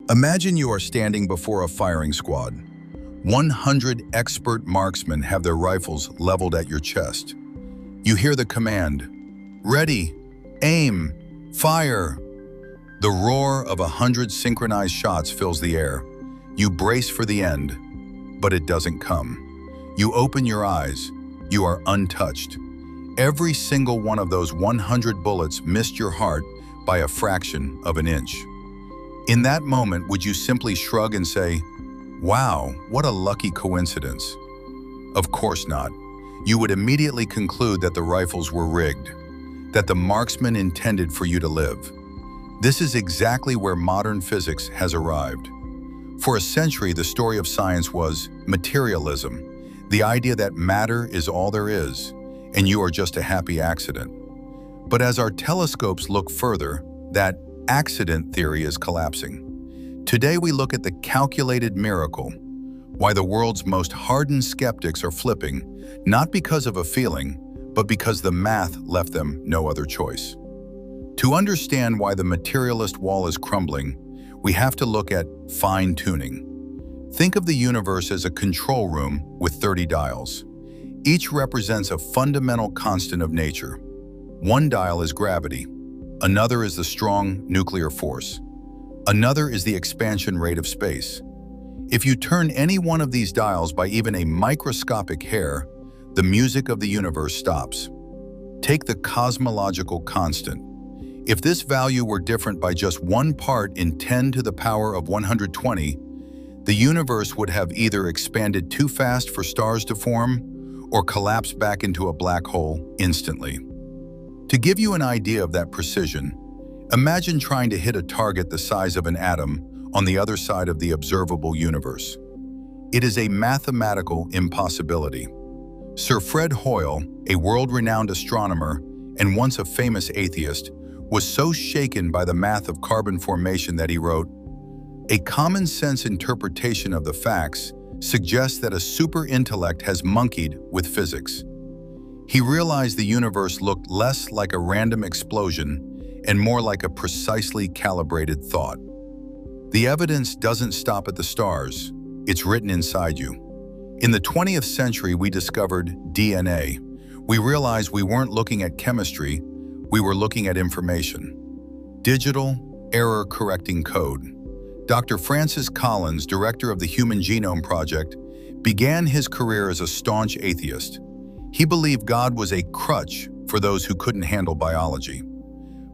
Imagine you are standing before a firing squad. 100 expert marksmen have their rifles leveled at your chest. You hear the command, "Ready, aim, fire." The roar of 100 synchronized shots fills the air. You brace for the end, but it doesn't come. You open your eyes. You are untouched. Every single one of those 100 bullets missed your heart by a fraction of an inch. In that moment, would you simply shrug and say, "Wow, what a lucky coincidence"? Of course not. You would immediately conclude that the rifles were rigged, that the marksman intended for you to live. This is exactly where modern physics has arrived. For a century, the story of science was materialism, the idea that matter is all there is, and you are just a happy accident. But as our telescopes look further, that accident theory is collapsing. Today we look at the calculated miracle, why the world's most hardened skeptics are flipping, not because of a feeling, but because the math left them no other choice. To understand why the materialist wall is crumbling, we have to look at fine-tuning. Think of the universe as a control room with 30 dials. Each represents a fundamental constant of nature. One dial is gravity. Another is the strong nuclear force. Another is the expansion rate of space. If you turn any one of these dials by even a microscopic hair, the music of the universe stops. Take the cosmological constant. If this value were different by just one part in 10 to the power of 120, the universe would have either expanded too fast for stars to form or collapsed back into a black hole instantly. To give you an idea of that precision, imagine trying to hit a target the size of an atom on the other side of the observable universe. It is a mathematical impossibility. Sir Fred Hoyle, a world-renowned astronomer and once a famous atheist, was so shaken by the math of carbon formation that he wrote, "A common-sense interpretation of the facts suggests that a super-intellect has monkeyed with physics." He realized the universe looked less like a random explosion and more like a precisely calibrated thought. The evidence doesn't stop at the stars, it's written inside you. In the 20th century, we discovered DNA. We realized we weren't looking at chemistry, we were looking at information. Digital, error-correcting code. Dr. Francis Collins, director of the Human Genome Project, began his career as a staunch atheist. He believed God was a crutch for those who couldn't handle biology.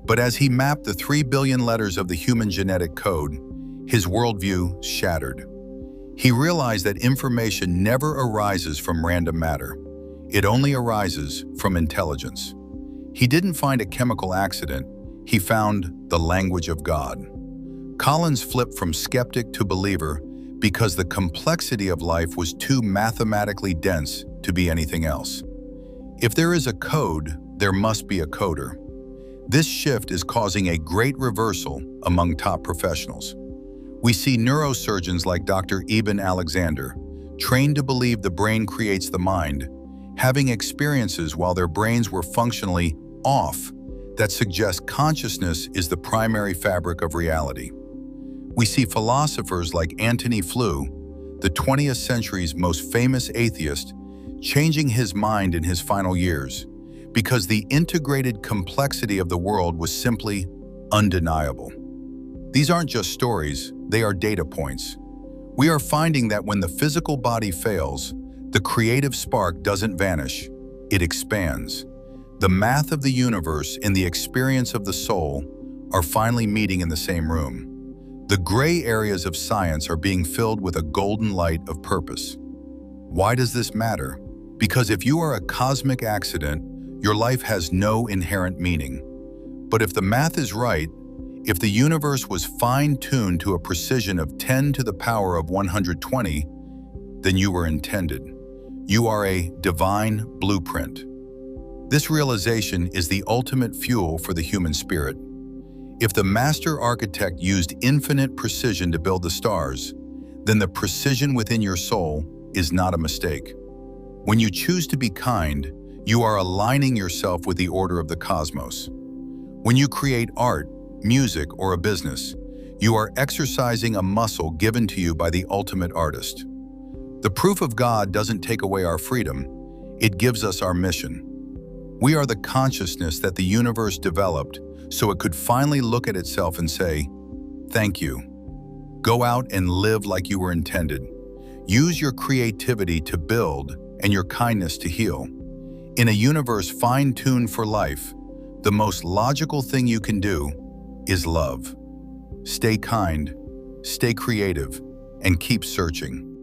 But as he mapped the 3 billion letters of the human genetic code, his worldview shattered. He realized that information never arises from random matter. It only arises from intelligence. He didn't find a chemical accident, he found the language of God. Collins flipped from skeptic to believer because the complexity of life was too mathematically dense to be anything else. If there is a code, there must be a coder. This shift is causing a great reversal among top professionals. We see neurosurgeons like Dr. Eben Alexander, trained to believe the brain creates the mind, having experiences while their brains were functionally off that suggest consciousness is the primary fabric of reality. We see philosophers like Antony Flew, the 20th century's most famous atheist, changing his mind in his final years because the integrated complexity of the world was simply undeniable. These aren't just stories, they are data points. We are finding that when the physical body fails, the creative spark doesn't vanish, it expands. The math of the universe and the experience of the soul are finally meeting in the same room. The gray areas of science are being filled with a golden light of purpose. Why does this matter? Because if you are a cosmic accident, your life has no inherent meaning. But if the math is right, if the universe was fine-tuned to a precision of 10 to the power of 120, then you were intended. You are a divine blueprint. This realization is the ultimate fuel for the human spirit. If the master architect used infinite precision to build the stars, then the precision within your soul is not a mistake. When you choose to be kind, you are aligning yourself with the order of the cosmos. When you create art, music, or a business, You are exercising a muscle given to you by the ultimate artist. The proof of God doesn't take away our freedom, it gives us our mission. We are the consciousness that the universe developed so it could finally look at itself and say, "Thank you." Go out and live like you were intended. Use your creativity to build and your kindness to heal. In a universe fine-tuned for life, the most logical thing you can do is love. Stay kind, stay creative, and keep searching.